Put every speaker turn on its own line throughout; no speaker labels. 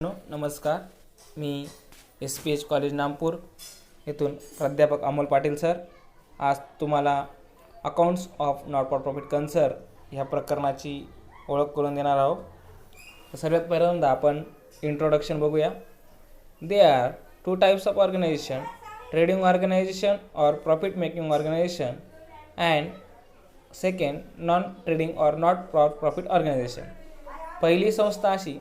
नमस्कार. मी SPH college Nampur येथून प्राध्यापक अमोल पाटील सर आज तुम्हाला accounts of not for profit concern ह्या प्रकरणाची ओळख करून देणार आहोत. सर्वात पहिल्यांदा आपण इंट्रोडक्शन बघूया. They are two types of organization, trading organization or profit making organization and second non trading or not for profit organization. पहिली संस्था अशी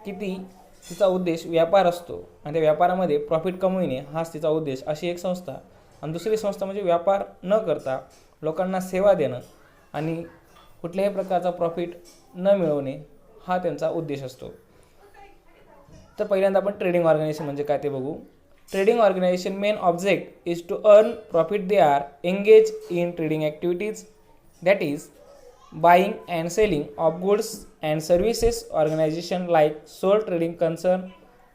की तिचा उद्देश व्यापार असतो आणि त्या व्यापारामध्ये प्रॉफिट कमविणे हाच तिचा उद्देश अशी एक संस्था. आणि दुसरी संस्था म्हणजे व्यापार न करता लोकांना सेवा देणं आणि कुठल्याही प्रकारचा प्रॉफिट न मिळवणे हा त्यांचा उद्देश असतो. तर पहिल्यांदा आपण ट्रेडिंग ऑर्गनायझेशन म्हणजे काय ते बघू. Trading organisation main object is to earn profit. They are engage in trading activities that is buying and selling of goods and services. Organization like sole trading concern,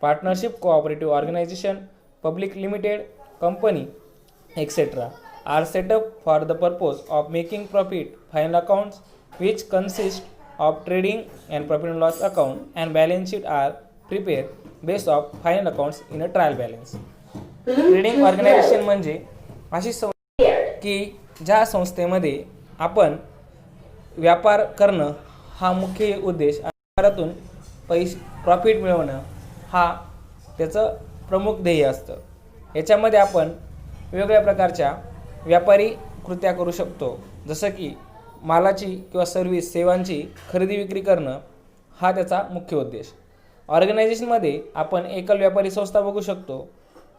partnership, cooperative organization, public limited company, etc. are set up for the purpose of making profit. Final accounts which consist of trading and profit and loss account and balance sheet are prepared based of final accounts in a trial balance. Trading organisation म्हणजे अशी संस्था की ज्या संस्थेमध्ये आपण व्यापार करणं हा मुख्य उद्देश आणि व्यापारातून प्रॉफिट मिळवणं हा त्याचं प्रमुख ध्येय असतं. याच्यामध्ये आपण वेगवेगळ्या प्रकारच्या व्यापारी कृत्या करू शकतो, जसं की मालाची किंवा सर्व्हिस सेवांची खरेदी विक्री करणं हा त्याचा मुख्य उद्देश. ऑर्गनायझेशनमध्ये आपण एकल व्यापारी संस्था बघू शकतो,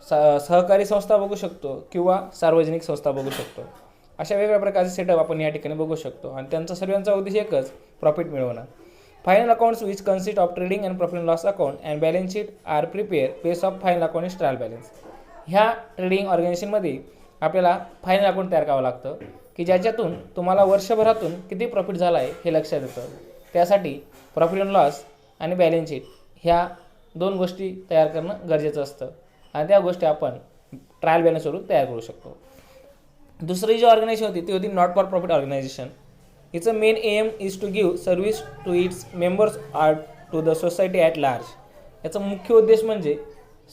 सहकारी संस्था बघू शकतो किंवा सार्वजनिक संस्था बघू शकतो. अशा वेगवेगळ्या प्रकारचे सेटअप आपण या ठिकाणी बघू शकतो आणि त्यांचा सर्वांचा उद्देश एकच, प्रॉफिट मिळवणं. Final accounts which consist of trading and profit and loss account and balance sheet are prepare base of final account is trial balance. ह्या ट्रेडिंग ऑर्गनायझेशनमध्ये आपल्याला फायनल अकाउंट तयार करावं लागतं की ज्याच्यातून तुम्हाला वर्षभरातून किती प्रॉफिट झाला आहे हे लक्षात येतं. त्यासाठी प्रॉफिट अँड लॉस आणि बॅलन्स शीट ह्या दोन गोष्टी तयार करणं गरजेचं असतं आणि त्या गोष्टी आपण ट्रायल बॅलन्सवरून तयार करू शकतो. दुसरी जी ऑर्गनायझेशन होती ती होती not for profit organisation. Its main aim is to give service to its members or to the society at large. याचा मुख्य उद्देश म्हणजे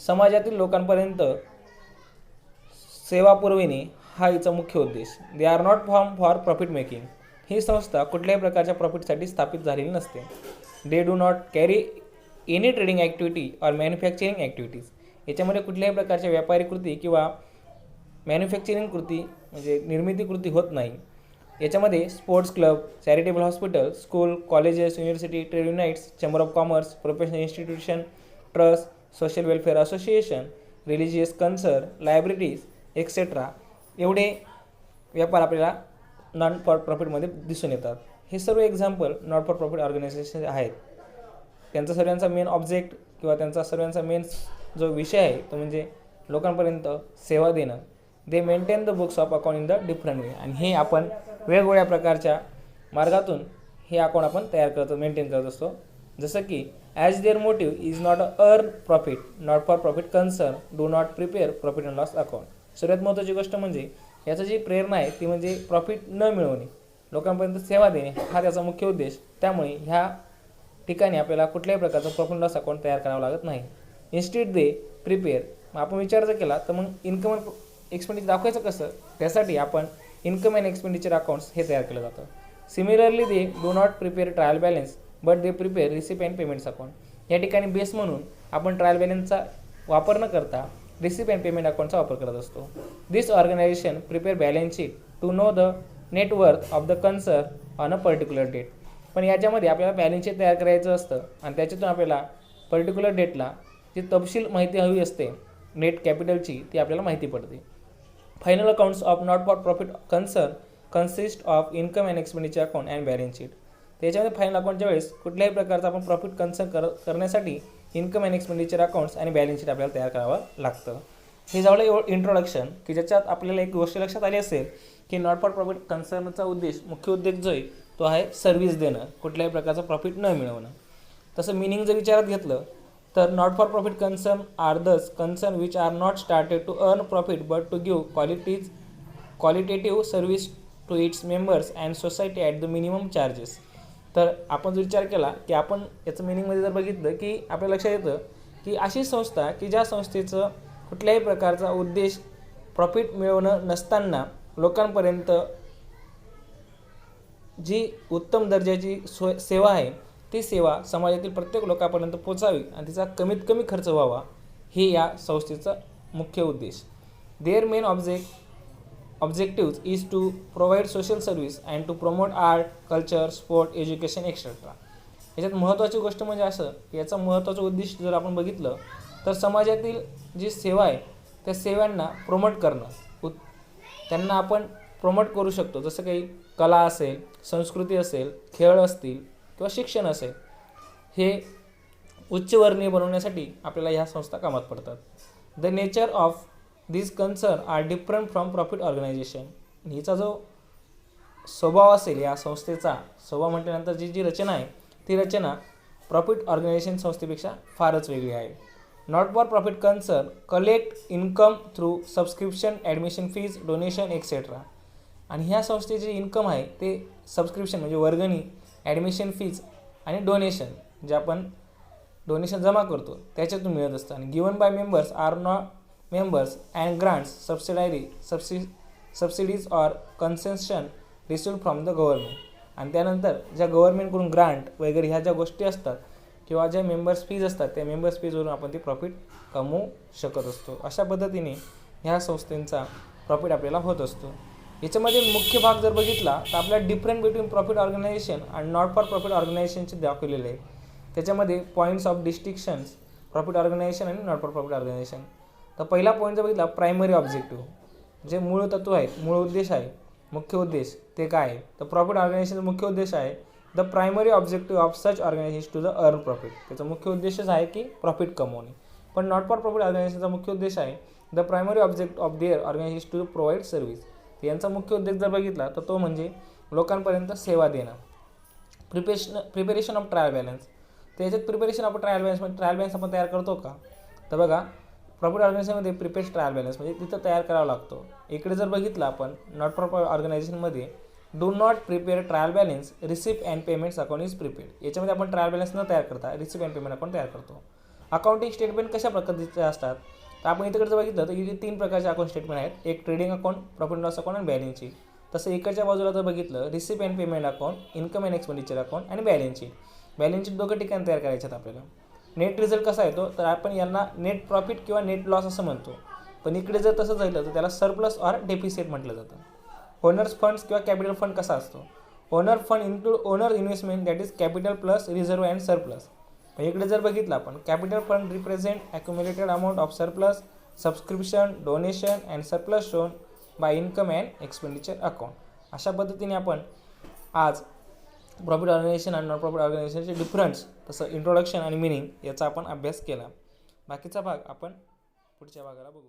समाजातील लोकांपर्यंत सेवा पुरविणे हा हिचा मुख्य उद्देश. They are not for profit making. ही संस्था कुठल्याही प्रकारच्या प्रॉफिटसाठी स्थापित झालेली नसते. They do not carry any trading activity or manufacturing activities. याच्यामध्ये कुठल्याही प्रकारच्या व्यापारी कृती किंवा मॅन्युफॅक्चरिंग कृती म्हणजे निर्मिती कृती होत नाही. याच्यामध्ये sports club, charitable hospital, school, colleges, university, trade unites, chamber of commerce, professional institution, trust, social welfare association, religious concern, libraries etcetera एवढे व्यापार आपल्याला नॉन फॉर प्रॉफिटमध्ये दिसून येतात. हे सर्व example not for profit organisation आहेत. त्यांचा सर्वांचा मेन ऑब्जेक्ट किंवा त्यांचा सर्वांचा मेन जो विषय आहे तो म्हणजे लोकांपर्यंत सेवा देणं. दे maintain the books of account in the different वे. आणि हे आपण वेगवेगळ्या प्रकारच्या मार्गातून हे अकाउंट आपण तयार करतो, मेंटेन करत असतो. जसं की as there motive is not a earn profit, not for profit concern do not prepare profit and loss account. सर्वात महत्त्वाची गोष्ट म्हणजे याचं जी प्रेरणा आहे ती म्हणजे प्रॉफिट न मिळवणे, लोकांपर्यंत सेवा देणे हा त्याचा मुख्य उद्देश. त्यामुळे ह्या ठिकाणी आपल्याला कुठल्याही प्रकारचं प्रॉफिट अँड लॉस अकाउंट तयार करावं लागत नाही. इन्स्टेड दे प्रिपेअर. मग आपण विचार जर केला तर मग इन्कम एक्सपेंडिचर दाखवायचं कसं, त्यासाठी आपण इन्कम अँड एक्सपेंडिचर अकाउंट्स हे तयार केलं जातं. Similarly they do not prepare trial balance but they prepare receipt and payments account. या ठिकाणी बेस म्हणून आपण ट्रायल बॅलन्सचा वापर न करता रिसिप्ट अँड पेमेंट अकाउंटचा वापर करत असतो. This organization prepare balance sheet to know the net worth of the concern on a particular date. पण याच्यामध्ये आपल्याला बॅलन्स शीट तयार करायचं असतं आणि त्याच्यातून आपल्याला पर्टिक्युलर डेटला जी तपशील माहिती हवी असते नेट कॅपिटलची ती आपल्याला माहिती पडते. Final accounts of not for profit concern consist of income and expenditure account and balance sheet. त्याच्यामध्ये फायनल अकाउंटच्या वेळेस कुठल्याही प्रकारचा आपण प्रॉफिट कन्सर्न करण्यासाठी इन्कम अँड एक्सपेंडिचर अकाउंट्स आणि बॅलन्स शीट आपल्याला तयार करावं लागतं. हे झालं इंट्रोडक्शन की ज्याच्यात आपल्याला एक गोष्ट लक्षात आली असेल की नॉट फॉर प्रॉफिट कन्सर्नचा उद्देश, मुख्य उद्देश जो आहे तो आहे सर्व्हिस देणं, कुठल्याही प्रकारचं प्रॉफिट न मिळवणं. तसं मिनिंग जर विचारात घेतलं तर not for profit concern are those concern which are not started to earn profit but to give qualitative service to its members and society at the minimum charges. तर आपण जर विचार केला की आपण याचं मिनिंगमध्ये जर बघितलं की आपल्या लक्षात येतं की अशी संस्था की ज्या संस्थेचं कुठल्याही प्रकारचा उद्देश प्रॉफिट मिळवणं नसताना लोकांपर्यंत जी उत्तम दर्जाची सेवा आहे ती सेवा समाजातील प्रत्येक लोकांपर्यंत पोचावी आणि तिचा कमीत कमी खर्च व्हावा, हे या संस्थेचा मुख्य उद्देश. Their main objectives is to provide social service and to promote art, culture, sport, education, etc. याच्यात महत्त्वाची गोष्ट म्हणजे असं की याचा महत्त्वाचं उद्देश जर आपण बघितलं तर समाजातील जी सेवा आहे त्या सेवांना प्रमोट करणं, त्यांना आपण प्रमोट करू शकतो. जसं काही कला असेल, संस्कृती असेल, खेळ असतील किंवा शिक्षण असेल, हे उच्चवर्णीय बनवण्यासाठी आपल्याला ह्या संस्था कामात पडतात. The nature of this concern are different from profit organisation. हिचा जो स्वभाव असेल, या संस्थेचा स्वभाव म्हटल्यानंतर जी रचना आहे ती रचना प्रॉफिट ऑर्गनायझेशन संस्थेपेक्षा फारच वेगळी आहे. Not for profit concern collect income through subscription, admission fees, donation etcetera. आणि ह्या संस्थेचे इन्कम आहे ते सबस्क्रिप्शन म्हणजे वर्गणी, ॲडमिशन फीज आणि डोनेशन, जे आपण डोनेशन जमा करतो त्याच्यातून मिळत असतं. आणि given by members or not members and grants, subsidies or concession received from the government. आणि त्यानंतर ज्या गव्हर्नमेंटकडून ग्रांट वगैरे ह्या ज्या गोष्टी असतात किंवा ज्या मेंबर्स फीज असतात त्या मेंबर्स फीजवरून आपण ते प्रॉफिट कमवू शकत असतो. अशा पद्धतीने ह्या संस्थेचा प्रॉफिट आपल्याला होत असतो. याच्यामध्ये मुख्य भाग जर बघितला तर आपल्याला डिफरंट बिटवीन प्रॉफिट ऑर्गनायझेशन आणि नॉट फॉर प्रॉफिट ऑर्गनायझेशनचे दाखवलेले आहे. त्याच्यामध्ये points of distinctions profit organisation आणि नॉट फॉर प्रॉफिट ऑर्गनायझेशन. तर पहिला पॉईंट जर बघितला प्रायमरी ऑब्जेक्टिव्ह, जे मूळ तत्व आहेत, मूळ उद्देश आहे, मुख्य उद्देश ते काय आहे. तर प्रॉफिट ऑर्गनायझेशनचा मुख्य उद्देश आहे the primary objective of such organisation to the earn profit. त्याचा मुख्य उद्देशच आहे की प्रॉफिट कमवणे. पण नॉट फॉर प्रॉफिट ऑर्गनायझेशनचा मुख्य उद्देश आहे the primary object of their organisation to provide service. यांचा मुख्य उद्देश जर बघितला तर तो म्हणजे लोकांपर्यंत सेवा देणं. Preparation of trial balance. तर याच्यात प्रिपेरेशन ऑफ ट्रायल बॅलन्स म्हणजे ट्रायल बॅलन्स आपण तयार करतो का. तर बघा प्रॉफिट ऑर्गनायझेशनमध्ये प्रिपेअर ट्रायल बॅलन्स म्हणजे तिथं तयार करावा लागतो. इकडे जर बघितलं आपण नॉट फॉर ऑर्गनायझेशनमध्ये do not prepare trial balance, receipt and payments account is prepared. याच्यामध्ये आपण ट्रायल बॅलन्स न तयार करता रिसिप्ट अँड पेमेंट अकाउंट तयार करतो. अकाउंटिंग स्टेटमेंट कशा प्रकारचे असतात तर आपण इकडे जर बघितलं तर इथे 3 प्रकारचे अकाउंट स्टेटमेंट आहेत. एक trading account, profit loss account आणि बॅलन्स शीट. तसं इकडच्या बाजूला जर बघितलं receipt and payment account, income and expenditure account आणि बॅलन्स शीट. बॅलन्स शीट दोघं ठिकाणी तयार करायचे आहेत आपल्याला. नेट रिझल्ट कसा येतो तर आपण यांना नेट प्रॉफिट किंवा नेट लॉस असं म्हणतो. पण इकडे जर तसं झालं तर त्याला सरप्लस ऑर डेफिसिट म्हटलं जातं. ओनर्स फंड्स किंवा कॅपिटल फंड कसा असतो. Owner fund include owner investment that is capital plus reserve and surplus. इकडे जर बघितलं आपण capital fund represent accumulated amount of surplus, subscription, donation and surplus shown by income and expenditure account. अशा पद्धतीने आपण आज प्रॉफिट ऑर्गनायझेशन आणि non profit ऑर्गनायझेशनचे डिफरन्स, तसं इंट्रोडक्शन आणि मिनिंग याचा आपण अभ्यास केला. बाकीचा भाग आपण पुढच्या भागाला बघू.